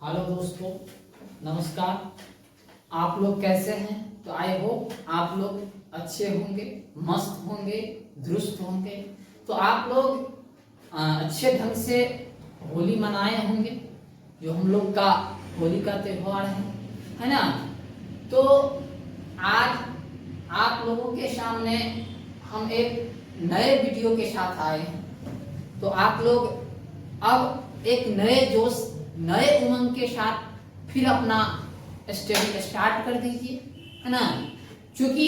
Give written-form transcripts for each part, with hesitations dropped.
Hello दोस्तों, नमस्कार। आप लोग कैसे हैं? तो आई होप आप लोग अच्छे होंगे, मस्त होंगे, दुरुस्त होंगे। तो आप लोग अच्छे ढंग से होली मनाए होंगे, जो हम लोग का होली का त्यौहार है ना। तो आज आप लोगों के सामने हम एक नए वीडियो के साथ आए हैं। तो आप लोग अब एक नए जोश, नए उमंग के साथ फिर अपना स्टडी स्टार्ट कर दीजिए, है ना। क्योंकि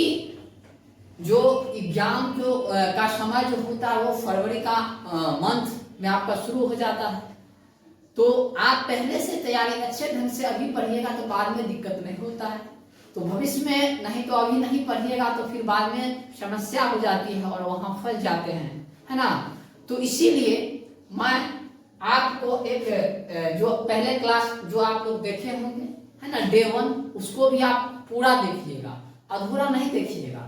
जो एग्जाम का समय जो होता है वो फरवरी का मंथ में आपका शुरू हो जाता है। तो आप पहले से तैयारी अच्छे ढंग से अभी पढ़िएगा तो बाद में दिक्कत नहीं होता है। तो भविष्य में नहीं तो अभी नहीं पढ़िएगा तो फिर बाद में समस्या हो जाती है और वहां फंस जाते हैं, है ना। तो इसीलिए मैं आपको एक जो पहले क्लास जो आप लोग देखे होंगे, है ना, डे 1, उसको भी आप पूरा देखिएगा, अधूरा नहीं देखिएगा।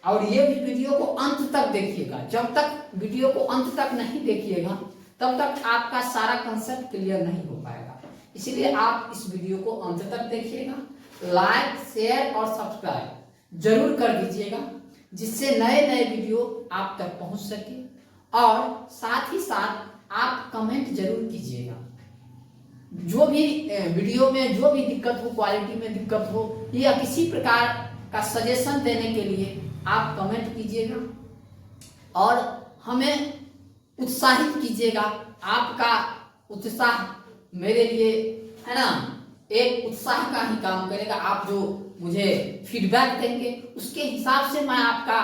और ये भी वीडियो को अंत तक देखिएगा। जब तक वीडियो को अंत तक नहीं देखिएगा तब तक आपका सारा कंसेप्ट क्लियर नहीं हो पाएगा। इसलिए आप इस वीडियो को अंत तक देखिएगा, लाइक, शेयर और सब्सक्राइब जरूर कर दीजिएगा, जिससे नए नए वीडियो आप तक पहुंच सके। और साथ ही साथ आप कमेंट जरूर कीजिएगा। जो भी वीडियो में जो भी दिक्कत हो, क्वालिटी में दिक्कत हो या किसी प्रकार का सजेशन देने के लिए आप कमेंट कीजिएगा और हमें उत्साहित कीजिएगा। आपका उत्साह मेरे लिए, है ना, एक उत्साह का ही काम करेगा। आप जो मुझे फीडबैक देंगे उसके हिसाब से मैं आपका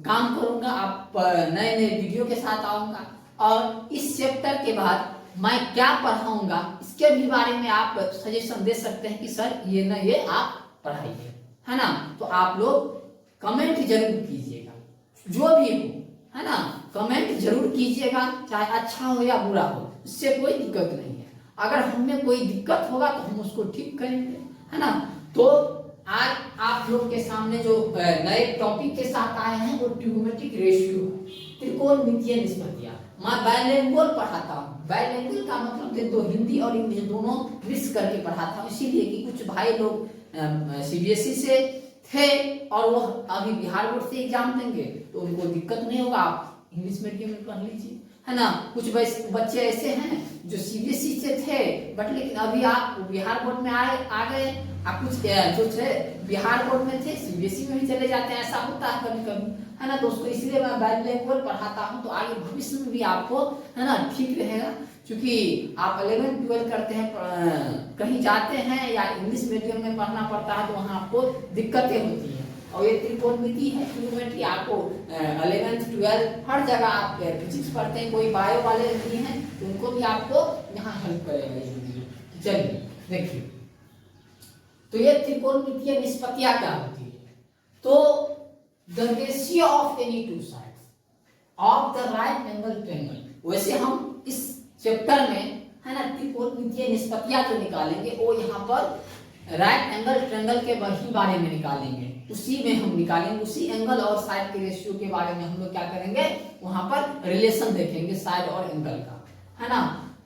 काम करूंगा। आप नए नए वीडियो के साथ आऊंगा और इस चैप्टर के बाद मैं क्या पढ़ाऊंगा इसके भी बारे में आप सजेशन दे सकते हैं कि सर ये ना ये आप पढ़ाइए, है ना। तो आप लोग कमेंट जरूर कीजिएगा, जो भी हो, है ना, कमेंट जरूर कीजिएगा, चाहे अच्छा हो या बुरा हो, इससे कोई दिक्कत नहीं है। अगर हमें कोई दिक्कत होगा तो हम उसको ठीक करेंगे, है ना। तो आज आप लोग के सामने जो नए टॉपिक के साथ आए हैं वो ट्रिग्नोमेट्रिक रेशियो, त्रिकोणमितीय निष्पत्तियां। मैं बाइलिंगुअल पढ़ाता हूँ। बाइलिंगुअल का मतलब तो हिंदी और इंग्लिश दोनों मिक्स करके पढ़ाता हूँ, इसीलिए कि कुछ भाई लोग सीबीएसई से थे और वो अभी बिहार बोर्ड से एग्जाम देंगे तो उनको दिक्कत नहीं होगा, आप इंग्लिश मीडियम में पढ़ लीजिए, है ना। कुछ बच्चे ऐसे हैं जो सीबीएसई से थे बट लेकिन अभी आप बिहार बोर्ड में आ गए। आप कुछ जो थे बिहार बोर्ड में थे सीबीएसई में भी चले जाते हैं, ऐसा होता है कभी कभी, है ना दोस्तों। इसलिए मैं बाइलिंगुअल पढ़ाता हूँ तो आगे भविष्य में भी आपको, है ना, ठीक रहेगा। क्योंकि आप 11-12 करते हैं, कहीं जाते हैं या इंग्लिश मीडियम में पढ़ना पड़ता है तो वहाँ आपको दिक्कतें होती हैं। और ये त्रिकोणमिति है, ट्रिग्नोमेट्री आपको 11th-12 हर जगह आप फिजिक्स पढ़ते हैं, कोई बायो वाले भी हैं तो उनको भी आपको यहाँ हेल्प करेगा ये वीडियो। चलिए देखिए, तो ये त्रिकोणमितीय निष्पत्तियां क्या होती है। तो the ratio of any two sides of the right angle triangle. वैसे हम इस चैप्टर में, है ना, त्रिकोणमितीय निष्पत्तियां जो निकालेंगे वो यहाँ पर राइट एंगल ट्रायंगल के वही बारे में निकालेंगे, उसी में हम निकालेंगे, उसी एंगल और साइड के रेशियो के बारे में हम लोग क्या करेंगे, वहां पर रिलेशन देखेंगे साइड और एंगल का, है ना।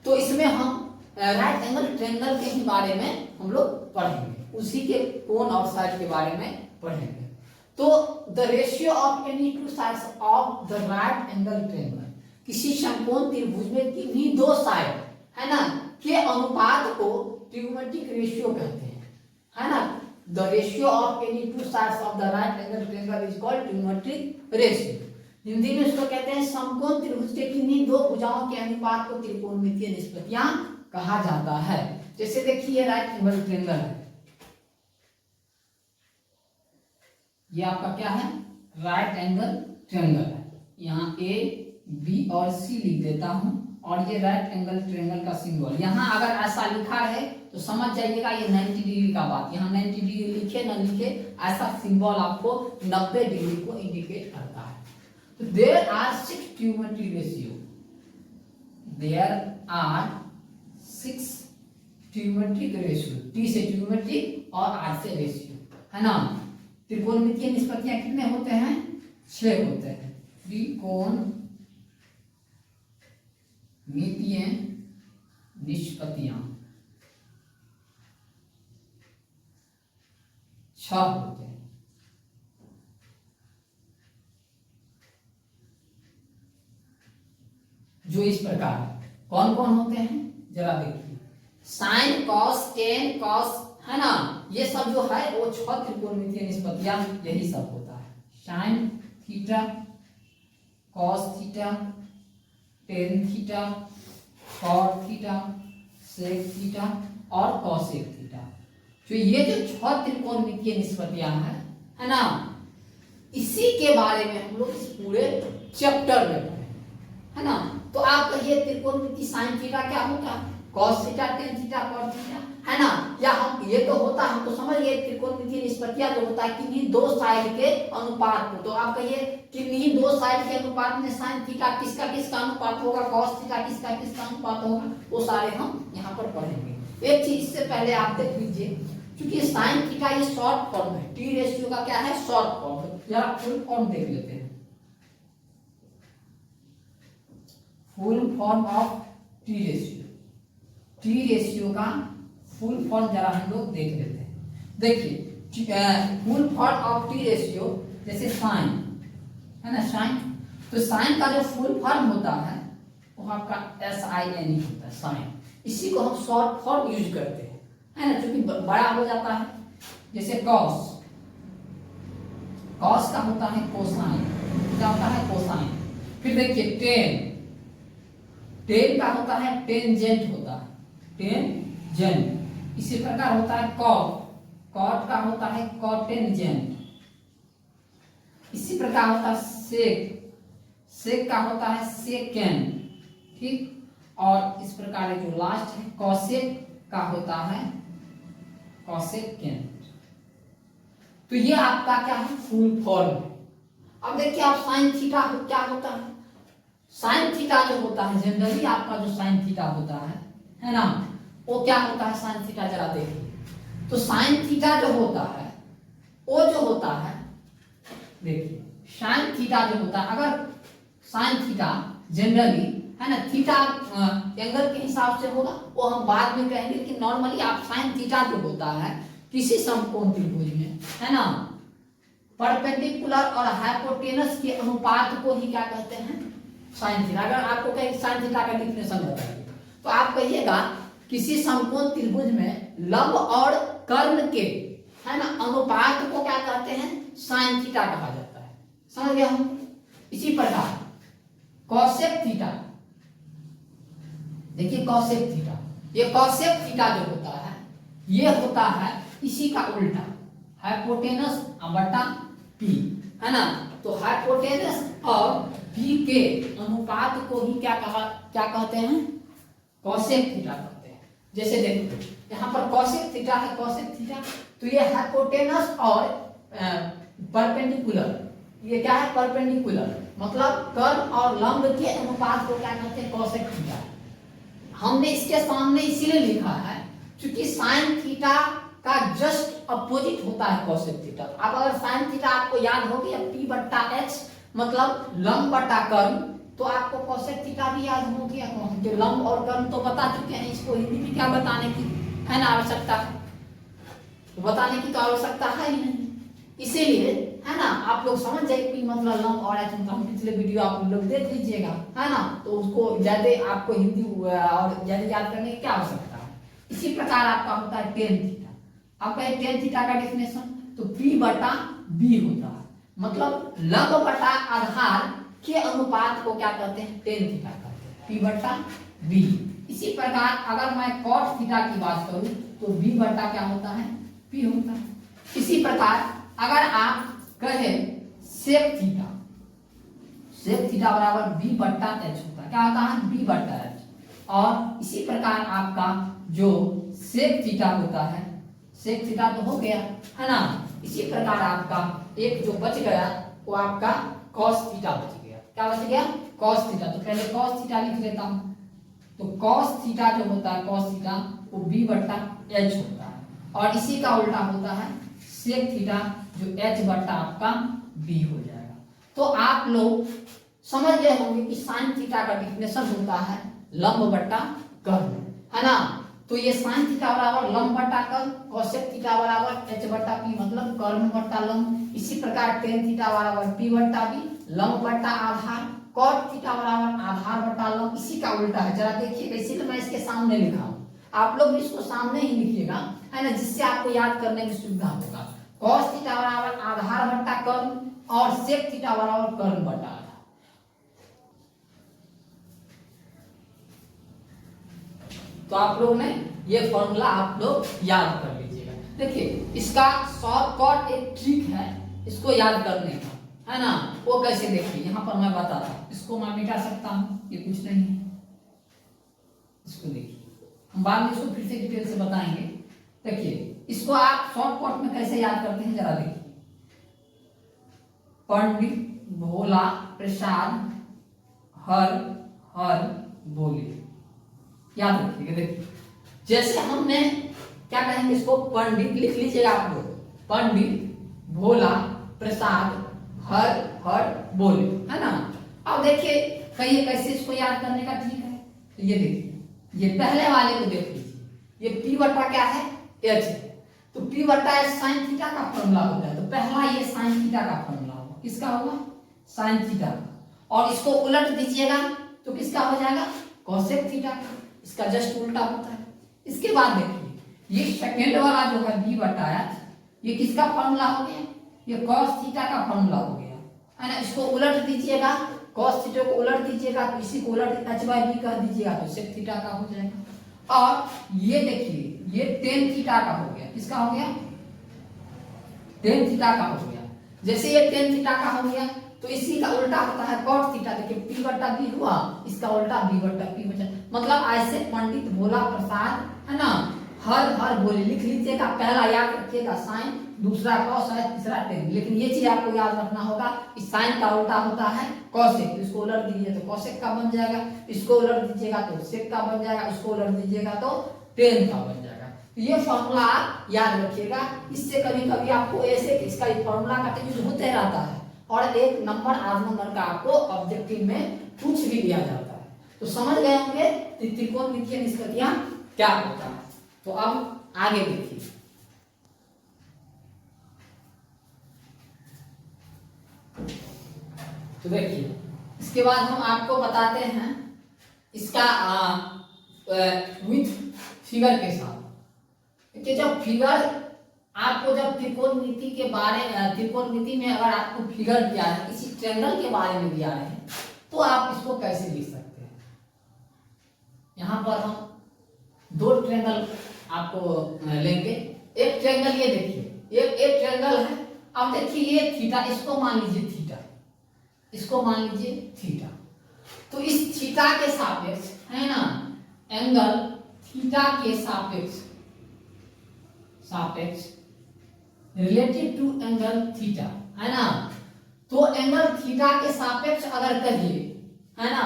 तो इसमें हम राइट एंगल ट्रायंगल के ही बारे में हम लोग पढ़ेंगे, उसी के कोण और साइड के बारे में पढ़ेंगे। तो the ratio of any two sides of the right angle triangle, किसी समकोण त्रिभुज में किन्हीं दो साइड, है ना, के अनुपात को ट्रिग्नोमेट्रिक रेशियो कहते हैं, है ना। The ratio of any two sides of the right angle triangle is called trigonometric ratio. Hindi में इसको कहते हैं समकोण त्रिभुज के किन्हीं दो भुजाओं के अनुपात को त्रिकोणमितीय निष्पत्तियां कहा जाता है। जैसे देखिए राइट एंगल ट्रायंगल है, ये आपका क्या है, राइट एंगल ट्रायंगल है। यहाँ ए बी और सी लिख देता हूं और ये राइट एंगल ट्रायंगल का सिंबल। यहाँ अगर ऐसा लिखा है तो समझ जाइएगा ये 90 डिग्री का बात, यहाँ 90 डिग्री लिखे न लिखे ऐसा सिंबल आपको 90 डिग्री को इंडिकेट करता है। तो there are 6 trigonometric ratio, there are 6 trigonometric ratio, T से ट्रिग्नोमेट्रिक और आर से रेशियो, है ना। त्रिकोणमितीय निष्पत्तियां कितने होते हैं, 6 होते हैं। त्रिकोणमितीय निष्पत्तियां 6 होते हैं। जो इस प्रकार कौन कौन होते हैं जरा देखिए, साइन कॉस टेन कॉस, है ना, ये सब जो है वो 6 त्रिकोणमितीय निष्पत्तियां यही सब होता है। Sine theta, cos theta, tan theta, cot theta, sec theta और कॉसेक थीटा। जो ये जो 6 त्रिकोणमितीय निष्पत्तियां हैं, है ना, इसी के बारे में हम लोग इस पूरे चैप्टर में पढ़े, है ना। तो आप कहिए त्रिकोणमिति साइन थीटा क्या होता है, cos theta, tan theta, cot theta, है ना। या हम ये तो होता है, हम तो समझ गए त्रिकोणमितीय निष्पत्तियां जो होता है किन्हीं दो साइड के अनुपात को। तो आप कहिए किन्हीं दो साइड के अनुपात में साइन थीटा किसका किसका अनुपात होगा, कॉस थीटा किसका किसका अनुपात होगा, वो सारे हम यहाँ पर पढ़ेंगे। एक चीज इससे पहले आप देख लीजिए, क्योंकि साइन थीटा ये शॉर्ट फॉर्म है, टी रेशियो का क्या है, शॉर्ट फॉर्म है। जरा फुल फॉर्म देख लेते हैं, full form of T ratio, T ratio का फुल फॉर्म जरा हम लोग देख लेते हैं। देखिए full form of T ratio, जैसे साइन है ना, साइन, तो साइन का जो फुल फॉर्म होता है वो आपका SIN होता है, साइन। इसी को हम शॉर्ट फॉर्म यूज करते हैं, है ना, क्योंकि बड़ा हो जाता है। जैसे कॉस, कॉस का होता है कोसाइन, क्या होता है, कोसाइन। फिर देखिए टेन, टेन का होता है टेंजेंट होता है, टेंजेंट। इसी प्रकार होता है कॉट, कॉट का होता है कॉटेंजेंट। इसी प्रकार होता है सेक, सेक का होता है सेकेंड, ठीक। और इस प्रकार जो लास्ट है कॉसेक का होता है कॉसेकेंड। तो ये आपका क्या है, फुल फॉर्म है। अब देखिए आप साइन थीटा क्या होता है, साइन थीटा जो होता है जनरली आपका जो साइन थीटा होता है ना, वो क्या होता है साइन थीटा, जरा देखिए। तो साइन थीटा जो होता है वो जो होता है, देखिए साइन थीटा जो होता है, अगर साइन थीटा जनरली है ना थीटा एंगल के हिसाब से होगा, वो हम बाद में कहेंगे, लेकिन नॉर्मली आप साइन थीटा जो होता है किसी समकोण त्रिभुज में, है ना, परपेंडिकुलर और हाइपोटेनस के अनुपात को ही क्या कहते हैं, साइन थीटा। अगर आपको कहीं साइन थीटा का डिफिनेशन बताइए तो आप कहिएगा किसी समकोण त्रिभुज में लंब और कर्ण के, है ना, अनुपात को क्या कहते हैं, साइन थीटा कहा जाता है। समझ गया हम। इसी प्रकार कॉसेक थीटा, देखिए कॉसेक थीटा, ये कॉसेक थीटा जो होता है ये होता है इसी का उल्टा, हाइपोटेनस बटा पी, है ना। तो हाइपोटेनस और पी के अनुपात को ही क्या कहते हैं, कॉसेक थीटा कहते हैं। जैसे देखो यहाँ पर कॉसेक थीटा है, कॉसेक थीटा, तो ये हाइपोटेनस और परपेंडिकुलर, ये क्या है, परपेंडिकुलर, मतलब कर्ण और लंब के अनुपात को क्या कहते हैं, कॉसेक थीटा। हमने इसके सामने इसीलिए लिखा है क्योंकि साइन थीटा का जस्ट अपोजिट होता है कॉसेक थीटा। अब अगर साइन थीटा आपको याद हो गया P बट्टा H मतलब लंब बटा कर्ण, तो आपको कॉसेक थीटा भी याद हो गया। जो लंब और कर्ण तो बता चुके हैं, इसको हिंदी में क्या बताने की है ना आवश्यकता है, तो बताने की तो आवश्यकता है ही नहीं। इसीलिए है ना आप लोग समझ जाए कि मतलब लंब और एच, मतलब पिछले वीडियो आप लोग देख लीजिएगा, है ना, तो उसको ज्यादा आपको हिंदी और ज्यादा याद करने की क्या आवश्यकता है। इसी प्रकार आपका होता है टेन थीटा, आपका ये टेन थीटा का डेफिनेशन तो P बटा B होता है, मतलब लंब बटा आधार के अनुपात को क्या कहते हैं, टेन थीटा कहते हैं, P बटा B। इसी प्रकार अगर मैं कॉट थीटा की बात करूं तो B बटा क्या होता है, P होता है। इसी प्रकार अगर आप कहें सेक थीटा, सेक थीटा बराबर B बट्टा H होता है, क्या होता है, B बट्टा H। और इसी प्रकार आपका जो सेक थीटा होता है, सेक थीटा तो हो गया, है ना। इसी प्रकार आपका एक जो बच गया वो आपका कॉस थीटा बच गया, क्या बच गया, कॉस थीटा। तो पहले कॉस थीटा लिख लेता हूं, तो कॉस थीटा जो होता है, कॉस थीटा वो B बट्टा H होता है, और इसी का उल्टा होता है सेक थीटा जो H बट्टा आपका B हो जाएगा। तो आप लोग समझ गए होंगे कि साइन थीटा का डेफिनेशन होता है लंब बट्टा कर्ण। है ना। तो ये साइन थीटा बराबर लंब बटा कर्ल, कोसेक थीटा बराबर एच बटा पी मतलब कर्ल बटा लंब। इसी प्रकार टेन थीटा बराबर पी बटा बी लंब बटा आधार, कॉट थीटा बराबर आधार बटा लंब। इसी का उल्टा है, जरा देखिए कैसे, तो मैं इसके सामने लिखा हूं, आप लोग भी इसको सामने ही लिखिएगा, है ना, जिससे आपको याद करने में सुविधा होगा। कॉस थीटा बराबर आधार बटा कर्ल और सेक थीटा बराबर कर्ल बटा आधार। तो आप लोग ने ये फॉर्मूला आप लोग याद कर लीजिएगा। देखिए इसका शॉर्टकट एक ट्रिक है इसको याद करने का, है ना, वो कैसे देखिए यहाँ पर मैं बताता हूँ। इसको मैं मिटा सकता हूँ, ये कुछ नहीं है, इसको देखिए, हम बाद में इसको फिर से डिटेल से बताएंगे। देखिए इसको आप शॉर्टकट में कैसे याद करते हैं जरा देखिए, पंडित भोला प्रसाद हर हर बोले, याद रखिएगा। देखिए जैसे हमने क्या कहेंगे, इसको पंडित लिख लीजिएगा आप लोग, पंडित भोला प्रसाद हर हर बोले, है ना। अब देखिए कहिए कैसे इसको याद करने का ठीक है। तो ये देखिए, ये पहले वाले को देख लीजिए, ये पी बटा क्या है, एच है। तो पी बटा एच साइन थीटा का फॉर्मूला होता है। तो पहला ये साइन थीटा का फॉर्मूला होगा, किसका होगा, साइन थीटा। और इसको उलट दीजिएगा तो किसका हो जाएगा, कोसेक थीटा का। इसका जस्ट उल्टा होता है। इसके बाद देखिए ये सेकेंड वाला जो है बी बटा एच, ये किसका फॉर्मूला हो गया, ये कॉस थीटा का फॉर्मूला हो गया, है ना। इसको उलट दीजिएगा, कॉस थीटा को उलट दीजिएगा तो इसी को उलट एच बाई बी कर दीजिएगा तो सेक थीटा का हो जाएगा। और ये देखिए ये टेन थीटा का हो गया, किसका हो गया, टेन थीटा का हो गया। जैसे ये टेन थीटा का हो गया तो इसी का उल्टा होता है कॉट थीटा। देखिए पी बटा बी हुआ, इसका उल्टा बी बटा पी बचा। मतलब ऐसे पंडित भोला प्रसाद, है ना, हर हर बोले लिख लीजिएगा। पहला याद रखिएगा साइन, दूसरा कॉस है, तीसरा टेन। लेकिन ये चीज आपको याद रखना होगा कि साइन का उल्टा होता है कॉसेक। तो इसको उलट दीजिए तो कॉसेक का बन जाएगा, इसको उलट दीजिएगा तो सेक का बन जाएगा, इसको उलट दीजिएगा तो टेन का बन जाएगा। तो ये फॉर्मूला आप याद रखिएगा। इससे कभी कभी आपको ऐसे इसका फॉर्मूला का यूज होते रहता है और एक नंबर आध नंबर का आपको ऑब्जेक्टिव में पूछ भी दिया जाता है। तो समझ गए होंगे त्रिकोणमितीय निष्पत्तियां क्या होता है। तो अब आगे देखिए, तो देखिए इसके बाद हम आपको बताते हैं इसका विथ फिगर के साथ। कि जब फिगर आपको, जब त्रिकोणमिति के बारे, त्रिकोणमिति में अगर आपको फिगर दिया है, किसी ट्रायंगल के बारे में दिया है, तो आप इसको कैसे लिख सकते हैं। यहाँ पर हम दो ट्रायंगल आपको लेंगे। एक ट्रायंगल ये देखिए, एक ट्रायंगल है। अब देखिए ये थीटा, इसको मान लीजिए थीटा, इसको मान लीजिए थीटा। तो इस थीटा के सापेक्ष, है ना, एंगल थीटा के सापेक्ष रिलेटिव टू एंगल थीटा, है ना। तो एंगल थीटा के सापेक्ष अगर कहिए, है ना,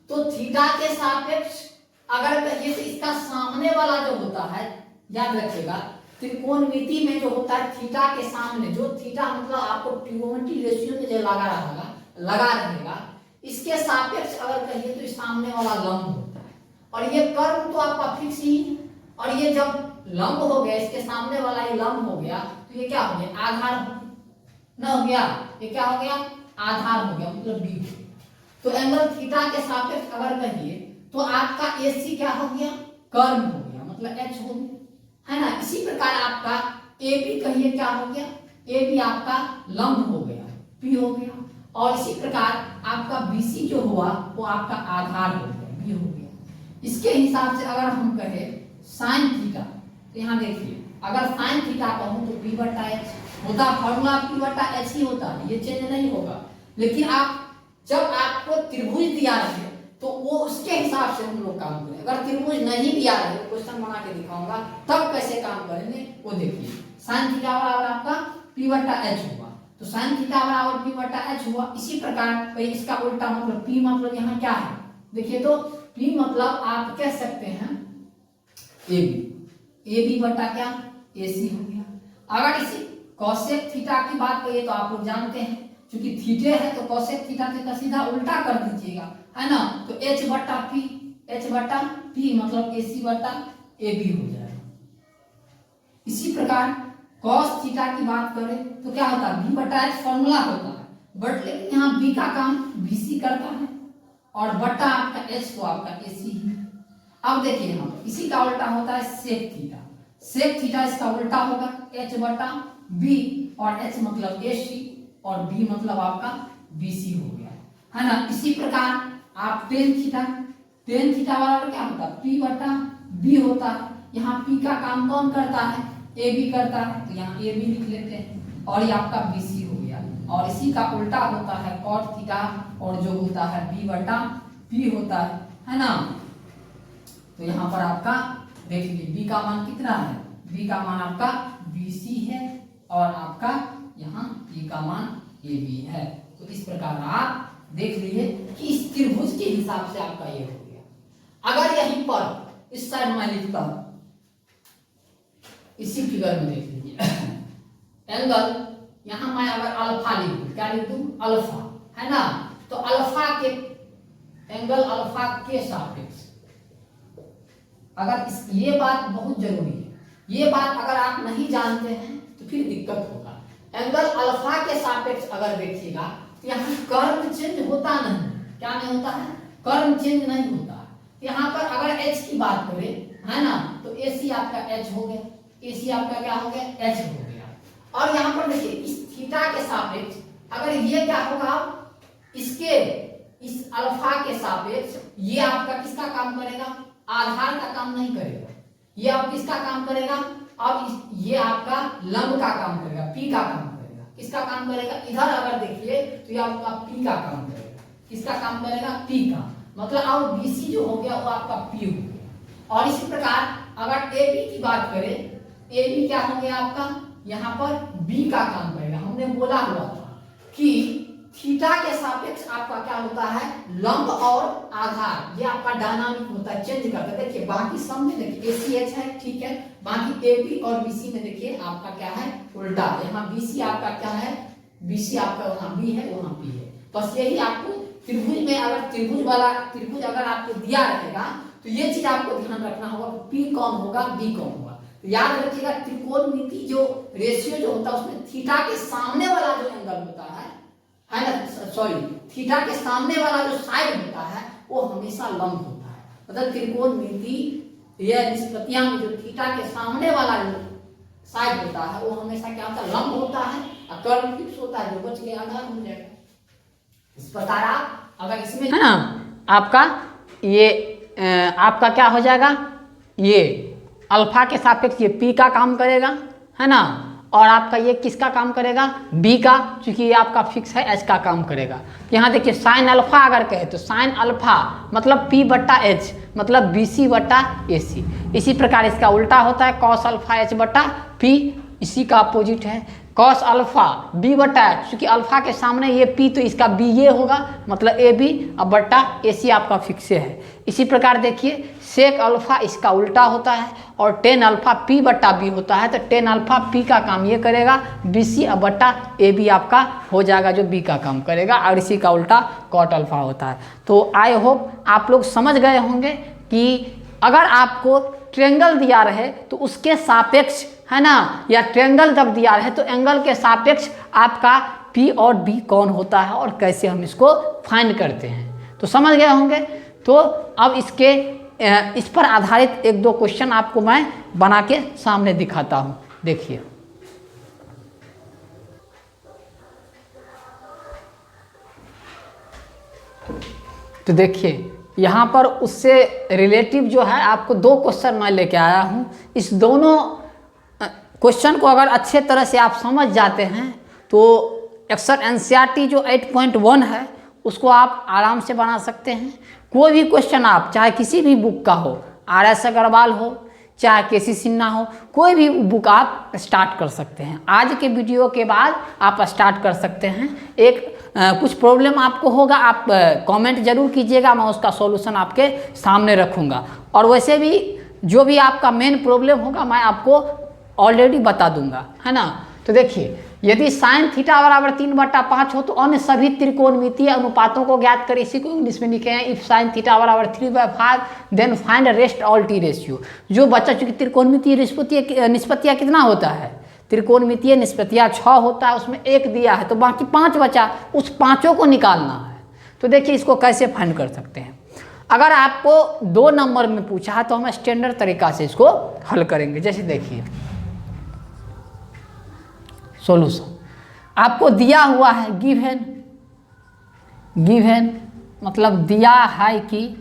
तो थीटा के सापेक्ष अगर कहिए तो इसका सामने वाला जो होता है, याद रखिएगा त्रिकोणमिति में जो होता है थीटा के सामने, जो थीटा मतलब आपको ट्रिगोनोमेट्री रेशियो में जो लगा रहेगा, इसके सापेक्ष अगर कहिए तो इस सामने वाला लंब होता है। और ये कर्व तो आपका फिक्स ही, और ये जब लंब हो गया, इसके सामने वाला ये लंब हो गया, तो ये क्या हो गया, आधार न हो गया, ये क्या हो गया, आधार हो गया, मतलब बी। तो एंगल थीटा के सापेक्ष अगर कहिए तो आपका AC क्या हो गया, कर्व हो गया, मतलब H हो गया, है ना। इसी प्रकार आपका AB कहिए क्या हो गया, AB आपका लंब हो गया, P हो गया। और इसी प्रकार आपका BC जो हुआ वो आपका आधार हो गया, B हो गया। इसके हिसाब से अगर हम कहें साइन थीटा, तो यहाँ देखिए अगर साइन थीटा कहूँ तो P बटा H होता, फॉर्मूला P बटा H ही होता है, ये चेंज नहीं होगा। लेकिन आप जब आपको त्रिभुज दिया रहे तो वो उसके हिसाब से हम लोग काम करें। अगर त्रिभुज नहीं दिया रहे, क्वेश्चन बना के दिखाऊंगा तब कैसे काम करेंगे वो देखिए। साइन थीटा बराबर आपका P बटा H हुआ, तो साइन थीटा बराबर P बटा H हुआ। इसी प्रकार इसका उल्टा मतलब P मतलब यहाँ क्या है, देखिए तो P मतलब आप कह सकते हैं AB बटा क्या, AC हो गया। अगर इसी कोसेक थीटा की बात करिए तो आप लोग जानते हैं क्योंकि थीटे है तो कोसेक थीटा का सीधा उल्टा कर दीजिएगा, है ना। तो H बटा P एच बटा पी मतलब ए सी बटा ए बी हो जाएगा। इसी प्रकार कॉस थीटा की बात करें तो क्या होता है, बी बटा एच फॉर्मूला होता है, बट लेकिन यहाँ बी का काम बी सी करता है और बटा आपका एच तो आपका ए सी है। अब देखिए यहाँ पर इसी का उल्टा होता है सेक थीटा। सेक थीटा इसका उल्टा होगा एच बटा बी और एच मतलब ए सी और बी मतलब आपका बी सी हो गया, है ना। इसी प्रकार आप टेन थीटा वाला क्या होता है, पी बटा बी होता है। यहाँ पी का काम कौन करता है, ए बी करता है, तो यहाँ ए बी लिख लेते हैं और ये आपका बी सी हो गया। और इसी का उल्टा होता है कॉट थीटा और जो होता है बी बटा पी होता है ना। तो यहाँ पर आपका देख लीजिए बी का मान कितना है, बी का मान आपका बी सी है और आपका यहाँ पी का मान ए बी है। तो इस प्रकार आप देख लीजिए कि इस त्रिभुज के हिसाब से आपका ये हो गया। अगर यहीं पर इस साइड में लिखता हूं, इसी फिगर में देख लीजिए एंगल, यहां मैं अगर अल्फा लिख दूं, क्या लिख दूं, अल्फा, है ना। तो अल्फा के एंगल अल्फा के सापेक्ष, अगर ये बात बहुत जरूरी है, ये बात अगर आप नहीं जानते हैं तो फिर दिक्कत होगा। एंगल अल्फा के सापेक्ष अगर देखिएगा तो यहाँ कर्व चेंज होता नहीं, क्या नहीं होता है, कर्व चेंज नहीं होता। यहाँ पर अगर एच की बात करें, है ना, तो ए सी आपका एच हो गया, ए सी आपका क्या हो गया, एच हो गया। और यहाँ पर देखिए इस थीटा के सापेक्ष अगर ये क्या होगा, इसके इस अल्फा के सापेक्ष ये आपका किसका काम करेगा, आधार का काम नहीं करेगा, ये अब किसका काम करेगा, अब ये आपका लंब का काम करेगा, पी का काम करेगा। किसका काम करेगा, इधर अगर देखिए तो ये आपका पी का काम करेगा। किसका काम करेगा, पी का, मतलब अब बीसी जो हो गया वो आपका पी हो गया। और इसी प्रकार अगर ए बी की बात करें, ए बी क्या हो गया आपका, यहाँ पर बी का काम करेगा। हमने बोला हुआ था कि थीटा के सापेक्ष आपका क्या होता है, लंब और आधार, ये आपका डायनामिक होता है, चेंज करता है। देखिए बाकी सब में देखिए ए सी एच है, ठीक है, बाकी ए बी और बी सी में देखिए आपका क्या है, उल्टा। यहाँ बी सी आपका क्या है, बी सी आपका वहाँ बी है, वहाँ पी है। बस यही आपको त्रिभुज में अगर त्रिभुज अगर आपको दिया रहेगा तो ये चीज आपको ध्यान रखना होगा, पी कौन होगा, बी कौन होगा। तो याद रखिएगा त्रिकोणमिति जो रेशियो जो होता है उसमें थीटा के सामने वाला जो एंगल होता है ना, सॉरी, थीटा के सामने वाला जो साइड होता है वो हमेशा लंब होता है। मतलब त्रिकोणमिति यह निष्पत्तियां में जो थीटा के सामने वाला जो साइड होता है वो हमेशा क्या होता है, लंब होता है, और कर्व फिक्स होता है, जो बच गया आधार हो जाएगा। इस प्रकार आप अगर इसमें है ना आपका ये आपका क्या हो जाएगा, ये अल्फा के सापेक्ष ये पी का काम करेगा, है ना, और आपका ये किसका काम करेगा, बी का, क्योंकि ये आपका फिक्स है, एच का काम करेगा। यहाँ देखिए साइन अल्फा अगर कहे तो साइन अल्फा मतलब पी बट्टा एच मतलब बी सी बट्टा ए सी। इसी प्रकार इसका उल्टा होता है कॉस अल्फा एच बट्टा पी, इसी का अपोजिट है कॉस अल्फा बी बट्टा एच, क्योंकि अल्फा के सामने ये पी तो इसका बी ये होगा, मतलब ए बी, अब बट्टा ए सी आपका फिक्स है। इसी प्रकार देखिए सेक अल्फा इसका उल्टा होता है और टेन अल्फा पी बट्टा बी होता है, तो टेन अल्फा पी का काम ये करेगा, बी सी अब बट्टा ए बी आपका हो जाएगा जो बी का काम करेगा, और इसी का उल्टा कॉट अल्फा होता है। तो आई होप आप लोग समझ गए होंगे कि अगर आपको ट्रायंगल दिया रहे तो उसके सापेक्ष, है ना, या ट्रायंगल जब दिया रहे तो एंगल के सापेक्ष आपका पी और बी कौन होता है और कैसे हम इसको फाइंड करते हैं, तो समझ गए होंगे। तो अब इस पर आधारित एक दो क्वेश्चन आपको मैं बना के सामने दिखाता हूं, देखिए। तो देखिए यहाँ पर उससे रिलेटिव जो है आपको दो क्वेश्चन मैं लेके आया हूँ। इस दोनों क्वेश्चन को अगर अच्छे तरह से आप समझ जाते हैं तो अक्सर एनसीईआरटी जो 8.1 है उसको आप आराम से बना सकते हैं। कोई भी क्वेश्चन आप चाहे किसी भी बुक का हो, RS अग्रवाल हो चाहे KC सिन्हा हो, कोई भी बुक आप स्टार्ट कर सकते हैं। आज के वीडियो के बाद आप स्टार्ट कर सकते हैं। कुछ प्रॉब्लम आपको होगा, आप कमेंट जरूर कीजिएगा, मैं उसका सॉल्यूशन आपके सामने रखूँगा। और वैसे भी जो भी आपका मेन प्रॉब्लम होगा मैं आपको ऑलरेडी बता दूंगा, है ना। तो देखिए यदि साइन थीटा बराबर 3/5 हो तो अन्य सभी त्रिकोणमितीय अनुपातों को ज्ञात करें। इसी को इंग्लिश में लिखे हैं इफ साइन थीटा बराबर 3/5 then find rest all T ratio. जो बच्चा, चूंकि त्रिकोणमितीय निष्पत्तियाँ कितना होता है, त्रिकोणमितीय निष्पत्तियाँ 6 होता है, उसमें 1 दिया है तो बाकी 5 बचा, उस पाँचों को निकालना है। तो देखिए इसको कैसे फाइंड कर सकते हैं। अगर आपको 2 नंबर में पूछा है तो हम स्टैंडर्ड तरीका से इसको हल करेंगे। जैसे देखिए सॉल्यूशन आपको दिया हुआ है गिवन मतलब दिया है कि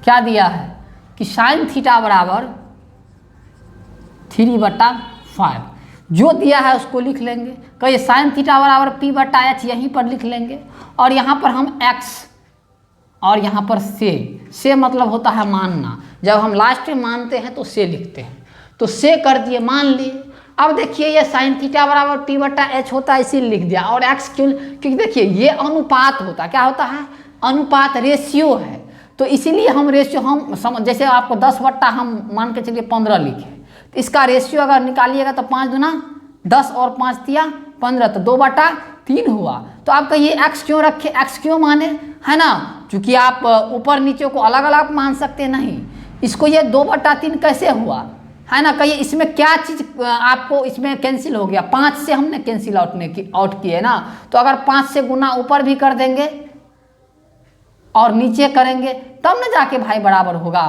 क्या दिया है कि साइन थीटा बराबर 3/5। जो दिया है उसको लिख लेंगे, कहिए साइन थीटा बराबर p/h यहीं पर लिख लेंगे और यहाँ पर हम x और यहाँ पर से मतलब होता है मानना। जब हम लास्ट में मानते हैं तो से लिखते हैं, तो से कर दिए, मान लिए। अब देखिए ये साइन थीटा बराबर p/h होता है इसीलिए लिख दिया, और x क्यों, क्योंकि देखिए ये अनुपात होता है, क्या होता है, अनुपात, रेशियो है। तो इसीलिए हम रेशियो हम जैसे आपको 10 हम मान के चलिए 15 लिखे, तो इसका रेशियो अगर निकालिएगा तो 5 दूना 10 और 5 दिया 15, तो 2/3 हुआ। तो आप कहिए x क्यों रखे, x क्यों माने, है ना, क्योंकि आप ऊपर नीचे को अलग अलग मान सकते नहीं। इसको ये 2/3 कैसे हुआ, है ना, कहिए इसमें क्या चीज़ आपको इसमें कैंसिल हो गया, 5 से हमने कैंसिल आउट किए ना। तो अगर 5 से गुना ऊपर भी कर देंगे और नीचे करेंगे तब ना जाके भाई बराबर होगा,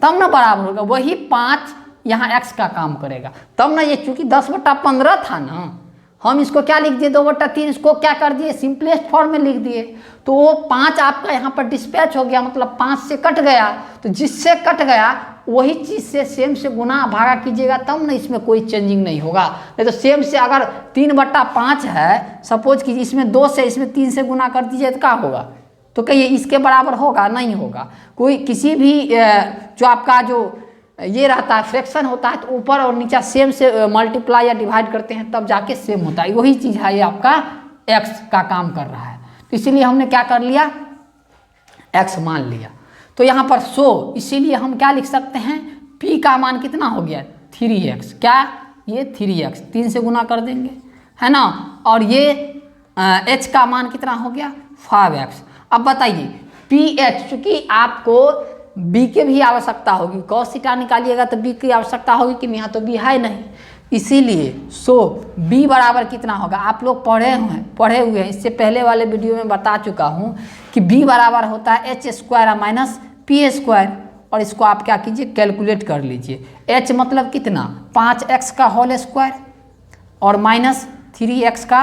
तब ना बराबर होगा, वही 5 यहाँ x का काम करेगा तब ना। ये चूंकि 10/15 था ना, हम इसको क्या लिख दिए 2/3, इसको क्या कर दिए सिंपलेस्ट फॉर्म में लिख दिए। तो वो 5 आपका यहाँ पर डिस्पैच हो गया, मतलब 5 से कट गया, तो जिससे कट गया वही चीज़ से सेम से गुना भागा कीजिएगा तब ना, इसमें कोई चेंजिंग नहीं होगा। नहीं तो सेम से अगर 3/5 है, सपोज कीजिए इसमें 2 से इसमें 3 से गुना कर दीजिए तो क्या होगा, तो कहिए इसके बराबर होगा, नहीं होगा। कोई किसी भी जो आपका जो ये रहता है फ्रैक्शन होता है तो ऊपर और नीचे सेम से मल्टीप्लाई या डिवाइड करते हैं तब जाके सेम होता है, वही चीज़ है ये आपका x का काम कर रहा है। तो इसीलिए हमने क्या कर लिया, x मान लिया। तो यहाँ पर इसीलिए हम क्या लिख सकते हैं, p का मान कितना हो गया 3x, क्या ये 3x 3 से गुना कर देंगे, है ना, और ये h का मान कितना हो गया 5x। अब बताइए ph, चूँकि आपको b के भी आवश्यकता होगी, cos थीटा निकालिएगा तो b की आवश्यकता होगी कि यहाँ तो b है नहीं, इसीलिए b बराबर कितना होगा, आप लोग पढ़े हुए हैं, इससे पहले वाले वीडियो में बता चुका हूँ कि b बराबर होता है h² - p²। और इसको आप क्या कीजिए कैलकुलेट कर लीजिए, h मतलब कितना 5x का होल स्क्वायर और -3x का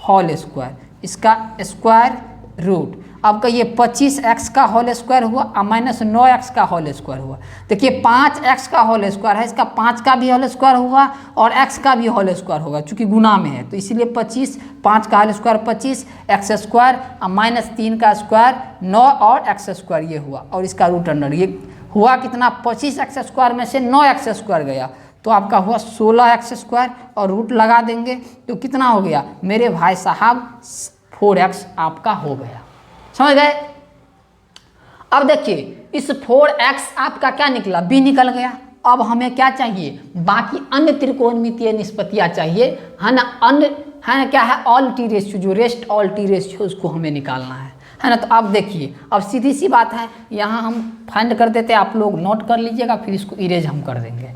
होल स्क्वायर, इसका स्क्वायर रूट। अब कहिए 25x का होल स्क्वायर हुआ और -9x का होल स्क्वायर हुआ। देखिए 5x का होल स्क्वायर है, इसका 5 का भी होल स्क्वायर हुआ और x का भी होल स्क्वायर होगा, चूंकि गुना में है तो इसीलिए 25, 5 का होल स्क्वायर 25, x² और -3 का स्क्वायर 9 और x² ये हुआ, और इसका रूट अंडर ये हुआ कितना 25x² में से 9x² गया तो आपका हुआ 16x² और रूट लगा देंगे तो कितना हो गया मेरे भाई साहब 4x आपका हो गया, समझ गए। अब देखिए इस 4x आपका क्या निकला, b निकल गया। अब हमें क्या चाहिए, बाकी अन्य त्रिकोणमितीय निष्पत्तियां चाहिए, है ना, अन्य है ना, क्या है ऑल टी रेशियो, जो रेस्ट ऑल टी रेशियो उसको हमें निकालना है ना। तो अब देखिए अब सीधी सी बात है, यहाँ हम फाइंड कर देते हैं, आप लोग नोट कर लीजिएगा, फिर इसको इरेज हम कर देंगे।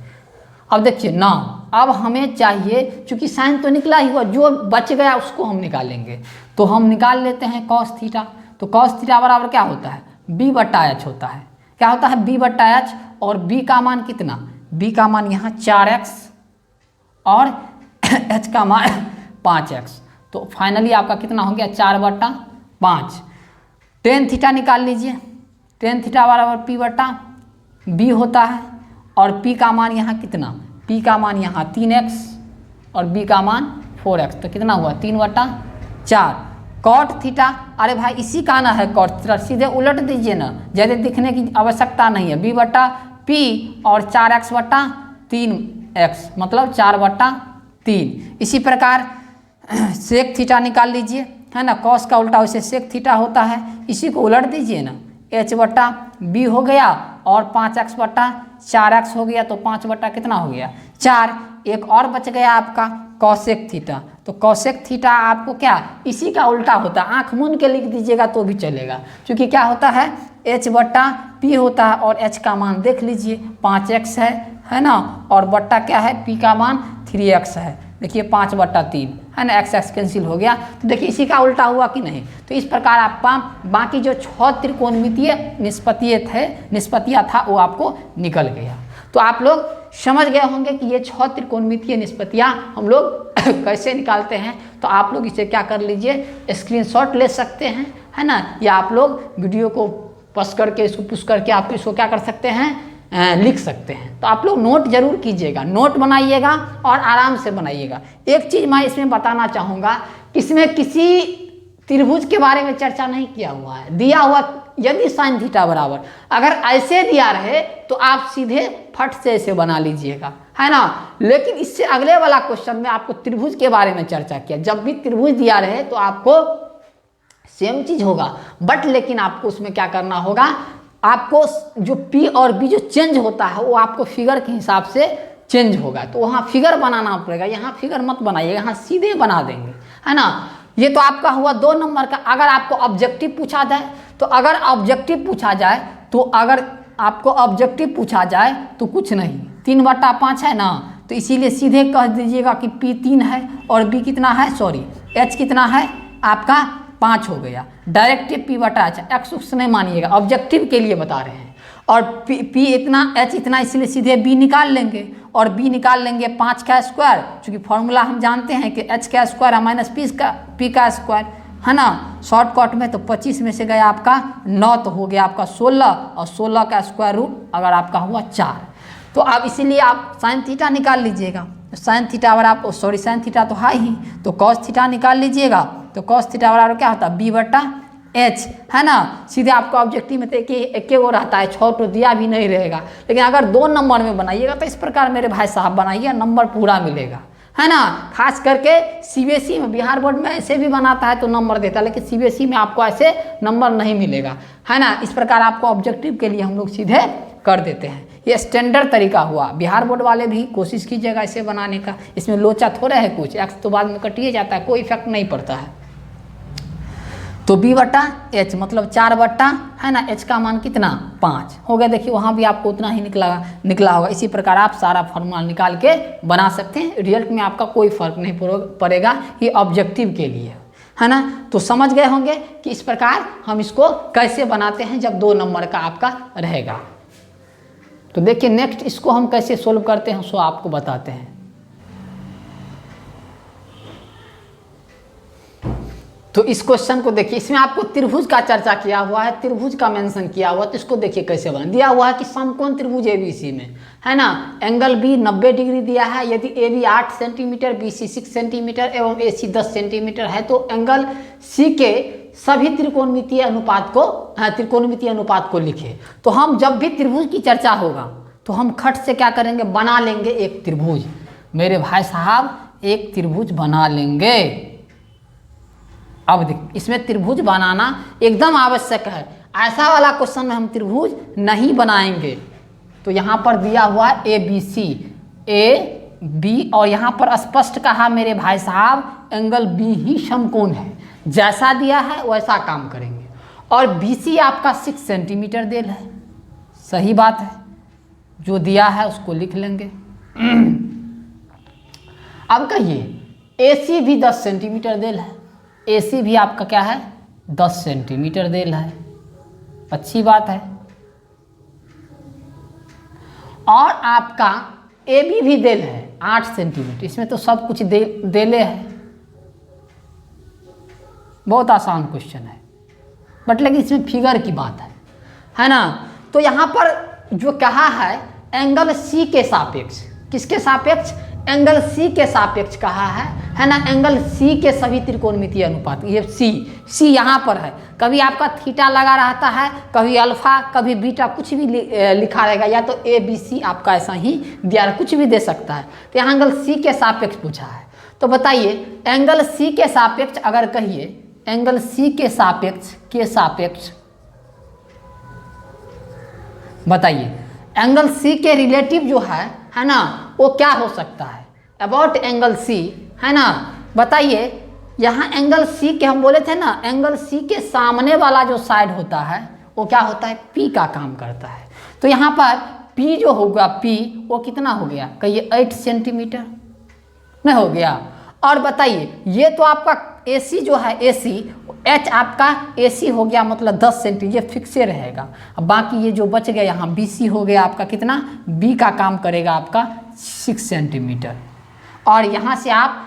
अब देखिए ना, अब हमें चाहिए, चूंकि साइन तो निकला ही हुआ, जो बच गया उसको हम निकालेंगे। तो हम निकाल लेते हैं कॉस थीटा। तो कॉस थीटा बराबर क्या होता है b/h होता है, क्या होता है b/h, और b का मान कितना, b का मान यहाँ 4x और h का मान 5x। तो फाइनली आपका कितना हो गया 4/5। टेन थीटा निकाल लीजिए, टेन थीटा बराबर p/b होता है, और p का मान यहाँ कितना, p का मान यहाँ 3x और b का मान 4x, तो कितना हुआ 3/4। कॉट थीटा, अरे भाई इसी का ना है कॉट थीटा, सीधे उलट दीजिए ना, ज़्यादा दिखने की आवश्यकता नहीं है, b/p और 4x/3x मतलब 4/3। इसी प्रकार सेक थीटा निकाल लीजिए, है ना, कॉस का उल्टा वैसे सेक थीटा होता है, इसी को उलट दीजिए ना, h/b हो गया और 5x/4x हो गया, तो 5 कितना हो गया 4। एक और बच गया आपका कॉसेक थीटा। तो कॉसेक थीटा आपको क्या इसी का उल्टा होता है, आंख मूंद के लिख दीजिएगा तो भी चलेगा, क्योंकि क्या होता है H/P होता है और H का मान देख लीजिए 5x है ना, और बट्टा क्या है P का मान 3x है। देखिए 5/3 है ना, x कैंसिल हो गया। तो देखिए इसी का उल्टा हुआ कि नहीं। तो इस प्रकार आपका बाकी जो 6 त्रिकोणमितीय निष्पत्तियाँ था वो आपको निकल गया। तो आप लोग समझ गए होंगे कि ये 6 त्रिकोणमितीय निष्पत्तियाँ हम लोग कैसे निकालते हैं। तो आप लोग इसे क्या कर लीजिए, स्क्रीनशॉट ले सकते हैं, है ना, या आप लोग वीडियो को पॉज करके इसको पुश करके आप इसको क्या कर सकते हैं, लिख सकते हैं। तो आप लोग नोट जरूर कीजिएगा, नोट बनाइएगा और आराम से बनाइएगा। एक चीज़ मैं इसमें बताना चाहूँगा, इसमें किसी त्रिभुज के बारे में चर्चा नहीं किया हुआ है। दिया हुआ यदि साइन थीटा बराबर अगर ऐसे दिया रहे तो आप सीधे फट से ऐसे बना लीजिएगा, है ना। लेकिन इससे अगले वाला क्वेश्चन में आपको त्रिभुज के बारे में चर्चा किया। जब भी त्रिभुज दिया रहे तो आपको सेम चीज होगा, बट लेकिन आपको उसमें क्या करना होगा, आपको जो P और B जो चेंज होता है वो आपको फिगर के हिसाब से चेंज होगा। तो वहाँ फिगर बनाना पड़ेगा, यहाँ फिगर मत बनाइएगा, यहाँ सीधे बना देंगे, है ना। ये तो आपका हुआ 2 नंबर का। अगर आपको ऑब्जेक्टिव पूछा जाए तो अगर ऑब्जेक्टिव पूछा जाए तो अगर आपको ऑब्जेक्टिव पूछा जाए तो कुछ नहीं, 3/5 है ना, तो इसीलिए सीधे कह दीजिएगा कि P 3 है और B कितना है, सॉरी H कितना है आपका 5 हो गया। डायरेक्टिव P/H, एक्स उक्स नहीं मानिएगा, ऑब्जेक्टिव के लिए बता रहे हैं। और P इतना H इतना, इसलिए सीधे B निकाल लेंगे और B निकाल लेंगे 5 का स्क्वायर, क्योंकि फॉर्मूला हम जानते हैं कि H का स्क्वायर माइनस P का स्क्वायर, है ना। शॉर्टकट में तो 25 में से गया आपका 9, तो हो गया आपका 16 और 16 का स्क्वायर रूट अगर आपका हुआ 4। तो अब इसीलिए आप साइन थीटा निकाल लीजिएगा। साइन थीटा अगर आप साइन थीटा तो है ही, तो कॉस थीटा निकाल लीजिएगा। तो कॉस थीटा बराबर क्या होता है B/H, है ना। सीधे आपका ऑब्जेक्टिव में तो एक वो रहता है, 6 तो दिया भी नहीं रहेगा। लेकिन अगर 2 नंबर में बनाइएगा तो इस प्रकार मेरे भाई साहब बनाइए, नंबर पूरा मिलेगा, है ना। खास करके CBSE में, बिहार बोर्ड में ऐसे भी बनाता है तो नंबर देता है, लेकिन CBSE में आपको ऐसे नंबर नहीं मिलेगा, है ना। इस प्रकार आपको ऑब्जेक्टिव के लिए हम लोग सीधे कर देते हैं। ये स्टैंडर्ड तरीका हुआ। बिहार बोर्ड वाले भी कोशिश कीजिएगा ऐसे बनाने का। इसमें लोचा थोड़ा है कुछ, एक्स तो बाद में कटिए जाता है, कोई इफेक्ट नहीं पड़ता है। तो B/H मतलब 4 है ना, H का मान कितना 5 हो गया। देखिए वहाँ भी आपको उतना ही निकला होगा। इसी प्रकार आप सारा फॉर्मूला निकाल के बना सकते हैं। रिजल्ट में आपका कोई फर्क नहीं पड़ेगा, ये ऑब्जेक्टिव के लिए, है ना। तो समझ गए होंगे कि इस प्रकार हम इसको कैसे बनाते हैं जब 2 नंबर का आपका रहेगा। तो देखिए नेक्स्ट इसको हम कैसे सोल्व करते हैं सो आपको बताते हैं। तो इस क्वेश्चन को देखिए, इसमें आपको त्रिभुज का चर्चा किया हुआ है, त्रिभुज का मेंशन किया हुआ है। तो इसको देखिए कैसे बना दिया हुआ है कि समकोण त्रिभुज ABC में, है ना, एंगल B 90 डिग्री दिया है। यदि AB 8 सेंटीमीटर, BC 6 सेंटीमीटर एवं AC 10 सेंटीमीटर है तो एंगल C के सभी त्रिकोणमितीय अनुपात को लिखे। तो हम जब भी त्रिभुज की चर्चा होगा तो हम खट से क्या करेंगे, बना लेंगे एक त्रिभुज। मेरे भाई साहब एक त्रिभुज बना लेंगे। अब देख, इसमें त्रिभुज बनाना एकदम आवश्यक है। ऐसा वाला क्वेश्चन में हम त्रिभुज नहीं बनाएंगे। तो यहाँ पर दिया हुआ है ABC, AB और यहाँ पर स्पष्ट कहा मेरे भाई साहब एंगल B ही समकोण है। जैसा दिया है वैसा काम करेंगे। और BC आपका 6 सेंटीमीटर देल है, सही बात है, जो दिया है उसको लिख लेंगे। अब कहिए AC भी 10 सेंटीमीटर देल है, AC भी आपका क्या है 10 सेंटीमीटर देल है, अच्छी बात है। और आपका AB भी देल है 8 सेंटीमीटर, इसमें तो सब कुछ देले है। बहुत आसान क्वेश्चन है, बट लेकिन इसमें फिगर की बात है ना। तो यहाँ पर जो कहा है एंगल C के सापेक्ष, किसके सापेक्ष, एंगल C के सापेक्ष कहा है ना। एंगल C के सभी त्रिकोणमितीय अनुपात, ये C यहाँ पर है। कभी आपका थीटा लगा रहता है, कभी अल्फा, कभी बीटा, कुछ भी लिखा रहेगा, या तो ABC आपका ऐसा ही दिया, कुछ भी दे सकता है। तो यहाँ एंगल C के सापेक्ष पूछा है। तो बताइए एंगल C के सापेक्ष अगर कहिए, एंगल C के सापेक्ष बताइए एंगल C के रिलेटिव जो है ना, वो क्या हो सकता है। अबाउट एंगल सी, है ना। बताइए यहाँ एंगल सी के हम बोले थे ना, एंगल सी के सामने वाला जो साइड होता है वो क्या होता है, पी का काम करता है। तो यहाँ पर पी जो होगा, पी वो कितना हो गया, कहिए 8 सेंटीमीटर नहीं हो गया। और बताइए ये तो आपका AC जो है, AC H आपका AC हो गया मतलब 10 सेंटी, ये फिक्से रहेगा। अब बाकी ये जो बच गया यहाँ BC हो गया आपका कितना, B का काम करेगा आपका 6 सेंटीमीटर। और यहाँ से आप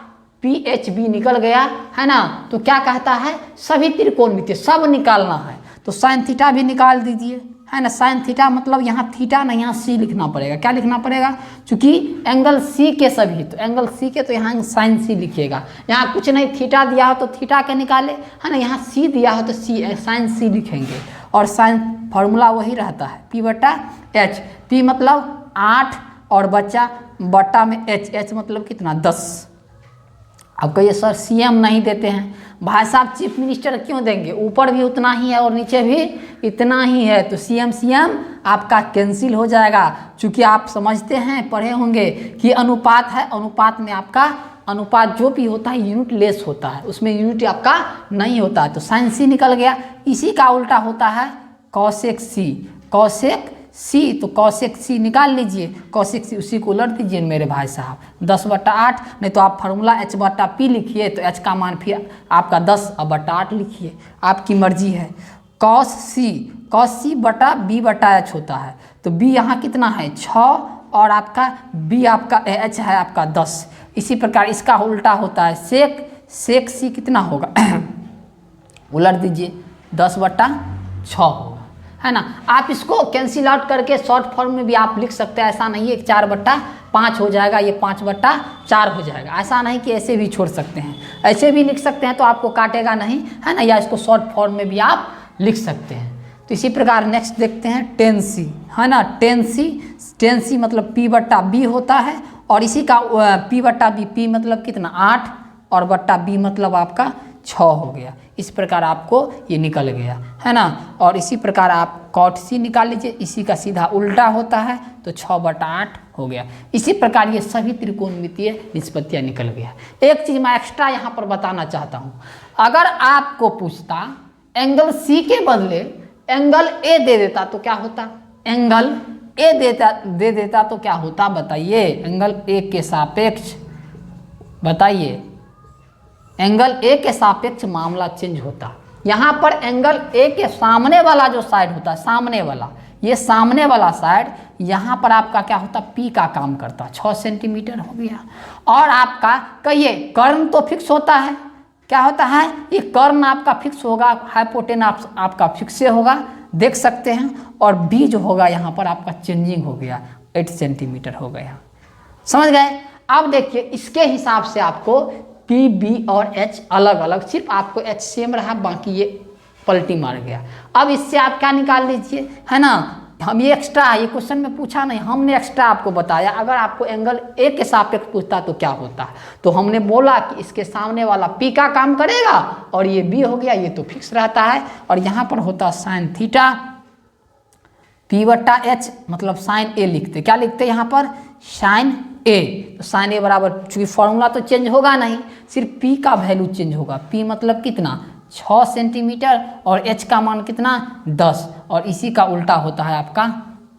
PHB निकल गया, है ना। तो क्या कहता है, सभी त्रिकोणमितीय सब निकालना है, तो साइन थीटा भी निकाल दीजिए, है ना। साइन थीटा मतलब यहाँ थीटा नहीं, यहाँ सी लिखना पड़ेगा। क्या लिखना पड़ेगा, क्योंकि एंगल सी के सभी, तो एंगल सी के तो यहाँ साइन सी लिखिएगा। यहाँ कुछ नहीं, थीटा दिया हो तो थीटा के निकाले, है ना। यहाँ सी दिया हो तो सी साइन सी लिखेंगे। और साइन फार्मूला वही रहता है, P/H। P मतलब 8 और बट्टा में H मतलब कितना 10। अब कहिए सर CM नहीं देते हैं, भाई साहब चीफ मिनिस्टर क्यों देंगे, ऊपर भी उतना ही है और नीचे भी इतना ही है, तो CM आपका कैंसिल हो जाएगा। चूँकि आप समझते हैं, पढ़े होंगे कि अनुपात है, अनुपात में आपका अनुपात जो भी होता है यूनिट लेस होता है, उसमें यूनिट आपका नहीं होता है, तो साइन सी निकल गया। इसी का उल्टा होता है कॉसेक सी, कॉसेक सी, तो कॉसेक सी निकाल लीजिए, कॉसेक सी उसी को उलट दीजिए मेरे भाई साहब, 10/8। नहीं तो आप फार्मूला H/P लिखिए, तो H का मान फिर आपका 10/8 लिखिए, आपकी मर्जी है। कॉस सी बटा B/H होता है, तो B यहाँ कितना है 6 और आपका B आपका H है आपका 10। इसी प्रकार इसका उल्टा होता है सेक सी कितना होगा उलट दीजिए 10/6 होगा, है ना। आप इसको कैंसिल आउट करके शॉर्ट फॉर्म में भी आप लिख सकते हैं, ऐसा नहीं है 4/5 हो जाएगा, ये 5/4 हो जाएगा, ऐसा नहीं कि ऐसे भी छोड़ सकते हैं, ऐसे भी लिख सकते हैं तो आपको काटेगा नहीं, है ना। या इसको शॉर्ट फॉर्म में भी आप लिख सकते हैं। तो इसी प्रकार नेक्स्ट देखते हैं tan C, है ना। tan C मतलब P/B होता है, और इसी का P/B, P मतलब कितना 8 और बट्टा B मतलब आपका 6 हो गया। इस प्रकार आपको ये निकल गया, है ना। और इसी प्रकार आप cot C निकाल लीजिए, इसी का सीधा उल्टा होता है, तो 6/8 हो गया। इसी प्रकार ये सभी त्रिकोणमितीय निष्पत्तियाँ निकल गया। एक चीज़ मैं एक्स्ट्रा यहाँ पर बताना चाहता हूँ, अगर आपको पूछता एंगल C के बदले एंगल A दे देता तो क्या होता, एंगल A दे देता तो क्या होता बताइए, एंगल A के सापेक्ष बताइए, एंगल A के सापेक्ष मामला चेंज होता। यहाँ पर एंगल A के सामने वाला जो साइड होता है, सामने वाला, ये सामने वाला साइड, यहाँ पर आपका क्या होता, P का काम करता, 6 सेंटीमीटर हो गया। और आपका कहिए कर्ण तो फिक्स होता है, क्या होता है, ये कर्ण आपका फिक्स होगा, हाइपोटेनस आपका फिक्स होगा, देख सकते हैं। और B जो होगा यहाँ पर आपका चेंजिंग हो गया, 8 सेंटीमीटर हो गया, समझ गए। अब देखिए इसके हिसाब से आपको P, B और H अलग अलग, सिर्फ आपको H सेम रहा, बाकी ये पलटी मार गया। अब इससे आप क्या निकाल लीजिए, है ना। हम ये एक्स्ट्रा, ये क्वेश्चन में पूछा नहीं, हमने एक्स्ट्रा आपको बताया। अगर आपको एंगल A के सापेक्ष पूछता तो क्या होता, तो हमने बोला कि इसके सामने वाला P का काम करेगा और ये B हो गया, ये तो फिक्स रहता है। और यहाँ पर होता साइन थीटा P/H मतलब साइन A लिखते, क्या लिखते यहाँ पर साइन A, तो साइन A बराबर, चूँकि फॉर्मूला तो चेंज होगा नहीं, सिर्फ P का वैल्यू चेंज होगा। P मतलब कितना 6 सेंटीमीटर और H का मान कितना 10, और इसी का उल्टा होता है आपका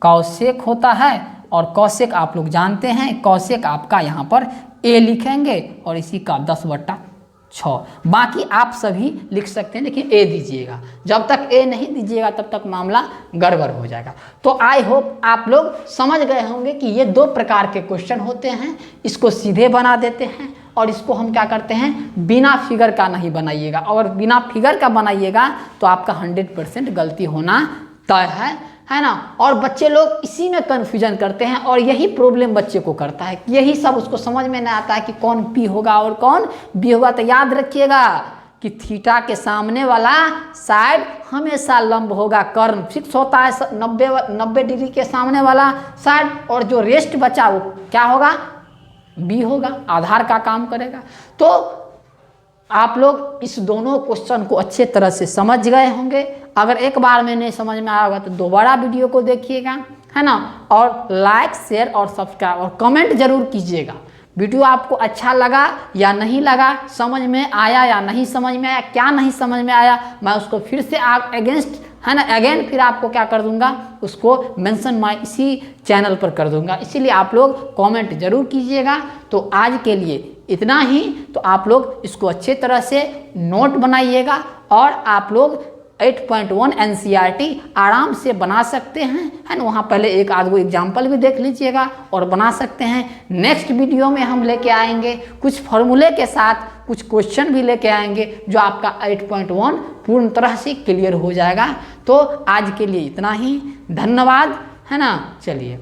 कॉसेक होता है। और कॉसेक आप लोग जानते हैं, कॉसेक आपका यहाँ पर A लिखेंगे और इसी का 10/6। बाकी आप सभी लिख सकते हैं, लेकिन A दीजिएगा, जब तक A नहीं दीजिएगा तब तक मामला गड़बड़ हो जाएगा। तो आई होप आप लोग समझ गए होंगे कि ये 2 प्रकार के क्वेश्चन होते हैं, इसको सीधे बना देते हैं और इसको हम क्या करते हैं, बिना फिगर का नहीं बनाइएगा। और बिना फिगर का बनाइएगा तो आपका 100% गलती होना तय है ना। और बच्चे लोग इसी में कन्फ्यूजन करते हैं, और यही प्रॉब्लम बच्चे को करता है, यही सब उसको समझ में नहीं आता है कि कौन P होगा और कौन B होगा। तो याद रखिएगा कि थीटा के सामने वाला साइड हमेशा लंब होगा, कर्ण फिक्स होता है 90 डिग्री के सामने वाला साइड, और जो रेस्ट बचा वो क्या होगा, B होगा, आधार का काम करेगा। तो आप लोग इस दोनों क्वेश्चन को अच्छे तरह से समझ गए होंगे। अगर एक बार में नहीं समझ में आया होगा तो दोबारा वीडियो को देखिएगा, है ना। और लाइक शेयर और सब्सक्राइब और कमेंट जरूर कीजिएगा। वीडियो आपको अच्छा लगा या नहीं लगा, समझ में आया या नहीं समझ में आया, क्या नहीं समझ में आया, मैं उसको फिर से आप अगेंस्ट है ना अगेन फिर आपको क्या कर दूंगा, उसको मेंशन मैं इसी चैनल पर कर दूंगा। इसीलिए आप लोग कमेंट जरूर कीजिएगा। तो आज के लिए इतना ही। तो आप लोग इसको अच्छे तरह से नोट बनाइएगा और आप लोग 8.1 NCERT आराम से बना सकते हैं, है ना। वहाँ पहले एक आध गो एग्जाम्पल भी देख लीजिएगा और बना सकते हैं। नेक्स्ट वीडियो में हम लेके आएंगे कुछ फॉर्मूले के साथ कुछ क्वेश्चन भी लेके आएंगे जो आपका 8.1 पूर्ण तरह से क्लियर हो जाएगा। तो आज के लिए इतना ही, धन्यवाद, है ना। चलिए।